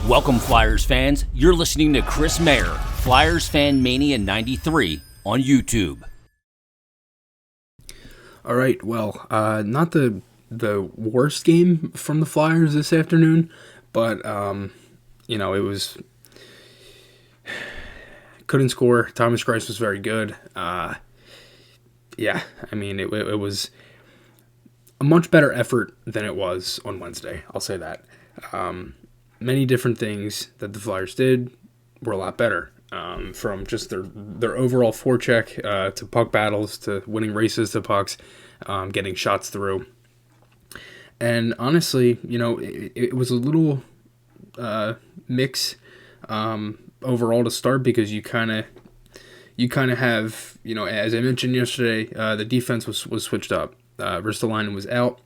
Welcome, Flyers fans. You're listening to Chris Mayer, Flyers Fan Mania 93 on YouTube. All right, well, not the worst game from the Flyers this afternoon, but, it was... Couldn't score. Thomas Greiss was very good. It was a much better effort than it was on Wednesday. I'll say that. Many different things that the Flyers did were a lot better. From just their overall forecheck to puck battles to winning races to pucks, getting shots through. And honestly, it was a little mix overall to start, because you kind of have, as I mentioned yesterday, the defense was switched up. Ristolainen was out.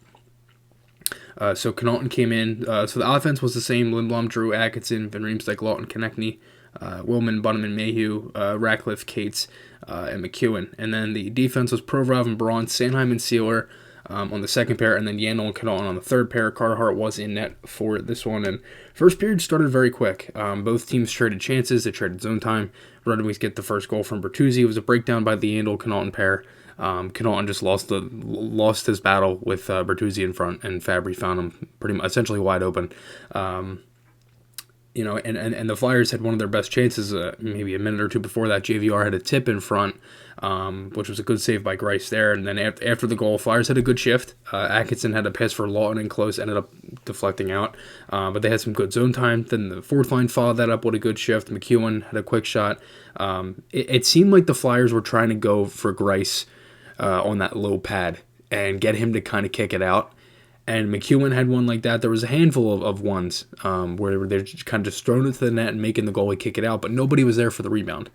So Connaughton came in. So the offense was the same: Lindblom, Drew, Atkinson, Van Riemsdyk, Lawton, Konechny, Willman, Bunneman, Mayhew, Ratcliffe, Cates, and McEwen. And then the defense was Provorov and Braun, Sanheim and Sealer on the second pair, and then Yandel and Connaughton on the third pair. Carter Hart was in net for this one, and first period started very quick. Both teams traded chances. They traded zone time. Red Wings get the first goal from Bertuzzi. It was a breakdown by the Yandel-Connaughton pair. Connaughton just lost his battle with Bertuzzi in front, and Fabry found him pretty much essentially wide open. And the Flyers had one of their best chances maybe a minute or two before that. JVR had a tip in front, which was a good save by Greiss there. And then after the goal, Flyers had a good shift. Atkinson had a pass for Lawton in close, ended up deflecting out. But they had some good zone time. Then the fourth line followed that up with a good shift. McEwen had a quick shot. It seemed like the Flyers were trying to go for Greiss on that low pad and get him to kind of kick it out. And McEwen had one like that. There was a handful of ones where they're just kind of just throwing it to the net and making the goalie kick it out, but nobody was there for the rebound.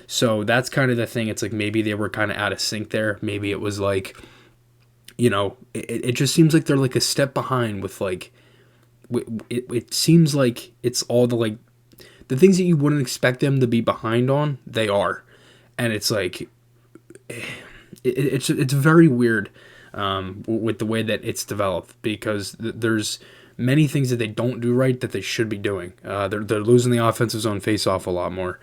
So that's kind of the thing. It's like maybe they were kind of out of sync there. Maybe it was like, it just seems like they're like a step behind with like, it seems like it's all the things that you wouldn't expect them to be behind on, they are. And it's like, it's very weird with the way that it's developed, because there's many things that they don't do right that they should be doing. They're losing the offensive zone face-off a lot more.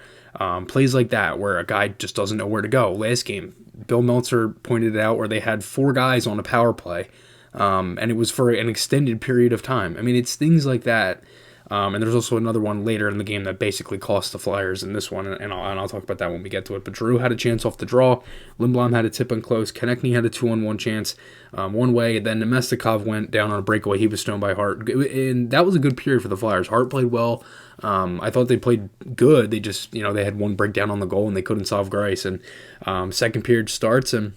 Plays like that where a guy just doesn't know where to go. Last game, Bill Meltzer pointed it out where they had 4 guys on a power play, and it was for an extended period of time. I mean, it's things like that. And there's also another one later in the game that basically cost the Flyers in this one, and I'll talk about that when we get to it. But Drew had a chance off the draw. Lindblom had a tip in close. Konechny had a 2-on-1 chance one way. Then Nemestikov went down on a breakaway. He was stoned by Hart. And that was a good period for the Flyers. Hart played well. I thought they played good. They just, they had one breakdown on the goal, and they couldn't solve Greiss. And second period starts, and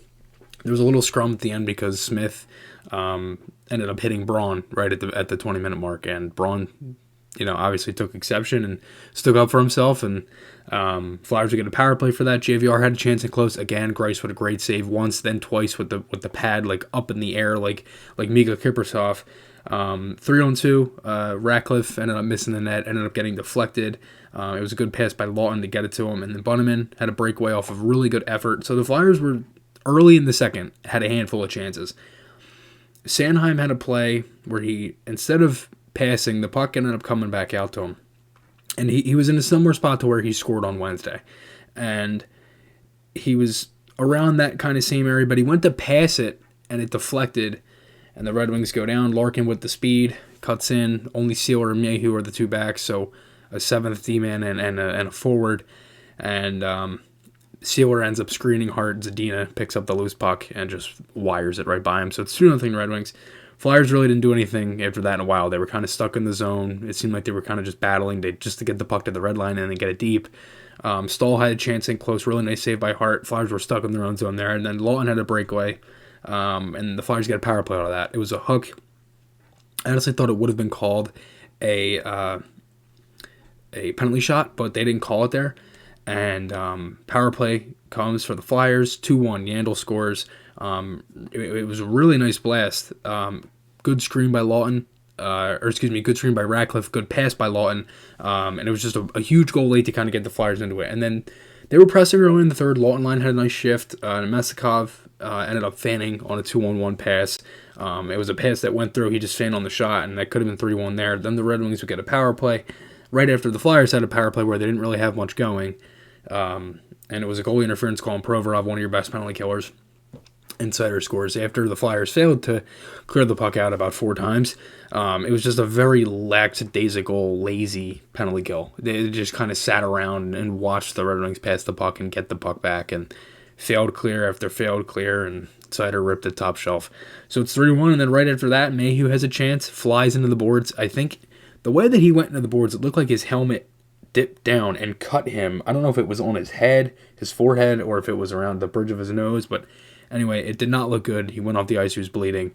there was a little scrum at the end because Smith ended up hitting Braun right at the 20-minute mark. And Braun obviously took exception and stuck up for himself, and Flyers would get a power play for that. JVR had a chance in close again. Greiss with a great save once, then twice with the pad like up in the air like Mika Kiprusoff. 3-on-2, Ratcliffe ended up missing the net, ended up getting deflected. It was a good pass by Lawton to get it to him, and then Bunneman had a breakaway off of really good effort. So the Flyers were early in the second, had a handful of chances. Sanheim had a play where he, instead of passing, the puck ended up coming back out to him. And he was in a similar spot to where he scored on Wednesday. And he was around that kind of same area, but he went to pass it, and it deflected, and the Red Wings go down. Larkin with the speed, cuts in. Only Sealer and Mayhew are the 2 backs, so a 7th D-man and a forward. And Sealer ends up screening hard. Zadina picks up the loose puck and just wires it right by him. So it's 2-0 Red Wings. Flyers really didn't do anything after that in a while. They were kind of stuck in the zone. It seemed like they were kind of just battling just to get the puck to the red line and then get it deep. Stahl had a chance in close, really nice save by Hart. Flyers were stuck in their own zone there, and then Lawton had a breakaway, and the Flyers got a power play out of that. It was a hook. I honestly thought it would have been called a penalty shot, but they didn't call it there. And power play comes for the Flyers, 2-1. Yandel scores. It was a really nice blast. Good screen by Lawton. Good screen by Ratcliffe. Good pass by Lawton. And it was just a huge goal late to kind of get the Flyers into it. And then they were pressing early in the third. Lawton line had a nice shift. Nemestikov ended up fanning on a 2-on-1 pass. It was a pass that went through. He just fanned on the shot, and that could have been 3-1 there. Then the Red Wings would get a power play. right after the Flyers had a power play where they didn't really have much going. And it was a goalie interference call on Provorov, one of your best penalty killers. Insider scores. After the Flyers failed to clear the puck out about 4 times, it was just a very lackadaisical, lazy penalty kill. They just kind of sat around and watched the Red Wings pass the puck and get the puck back, and failed clear after failed clear, and Sider ripped it top shelf. So it's 3-1, and then right after that, Mayhew has a chance, flies into the boards. I think the way that he went into the boards, it looked like his helmet dipped down and cut him. I don't know if it was on his head, his forehead, or if it was around the bridge of his nose, but anyway, it did not look good. He went off the ice, he was bleeding.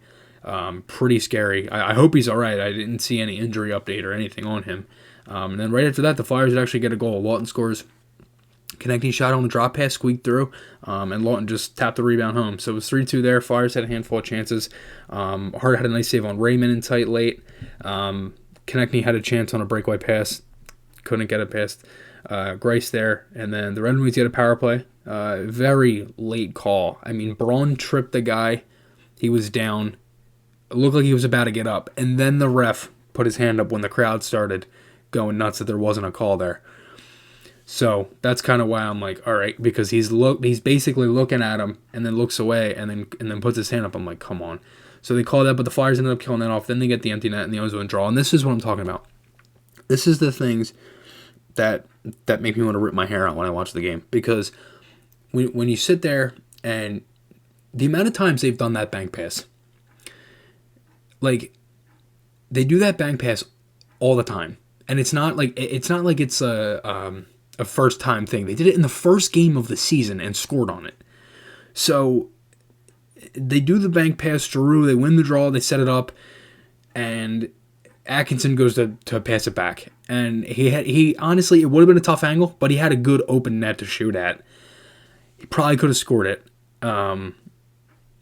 Pretty scary. I hope he's all right. I didn't see any injury update or anything on him. And then right after that, the Flyers would actually get a goal. Lawton scores. Connecting shot on the drop pass, squeaked through, and Lawton just tapped the rebound home. So it was 3-2 there. Flyers had a handful of chances. Hart had a nice save on Raymond in tight late. Konechny had a chance on a breakaway pass. Couldn't get it past Grice there. And then the Red Wings get a power play. Very late call. I mean, Braun tripped the guy. He was down. It looked like he was about to get up. And then the ref put his hand up when the crowd started going nuts that there wasn't a call there. So that's kind of why I'm like, all right, because he's basically looking at him and then looks away and then puts his hand up. I'm like, come on. So they call that, but the Flyers ended up killing that off. Then they get the empty net and the ozone draw. And this is what I'm talking about. This is the things that make me want to rip my hair out when I watch the game. Because when you sit there and the amount of times they've done that bank pass, like they do that bank pass all the time. And it's not like it's a first time thing. They did it in the first game of the season and scored on it. So they do the bank pass, Giroux, they win the draw, they set it up, and Atkinson goes to pass it back. And he honestly, it would have been a tough angle, but he had a good open net to shoot at. He probably could have scored it.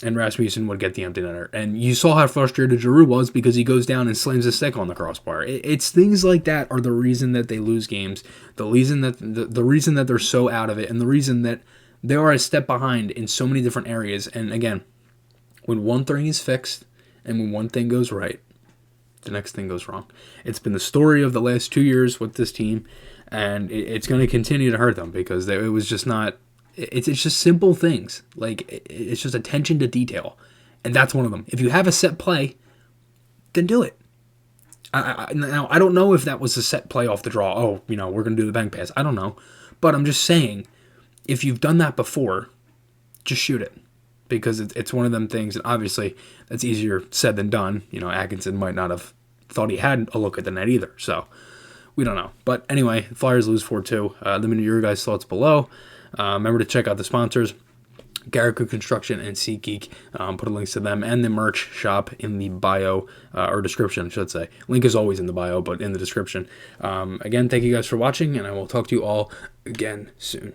And Rasmussen would get the empty netter. And you saw how frustrated Giroux was because he goes down and slams his stick on the crossbar. It's things like that are the reason that they lose games, the reason that they're so out of it, and the reason that they are a step behind in so many different areas. And again, when one thing is fixed and when one thing goes right, the next thing goes wrong. It's been the story of the last 2 years with this team, and it's going to continue to hurt them because it was just not... It's just simple things. Like, it's just attention to detail. And that's one of them. If you have a set play, then do it. Now, I don't know if that was a set play off the draw. Oh, we're going to do the bank pass. I don't know. But I'm just saying, if you've done that before, just shoot it. Because it's one of them things, and obviously, that's easier said than done. Atkinson might not have thought he had a look at the net either. So, we don't know. But anyway, Flyers lose 4-2. Let me know your guys' thoughts below. Remember to check out the sponsors, Garrett Group Construction and SeatGeek. Put links to them and the merch shop in the bio, or description, I should say. Link is always in the bio, but in the description. Again, thank you guys for watching, and I will talk to you all again soon.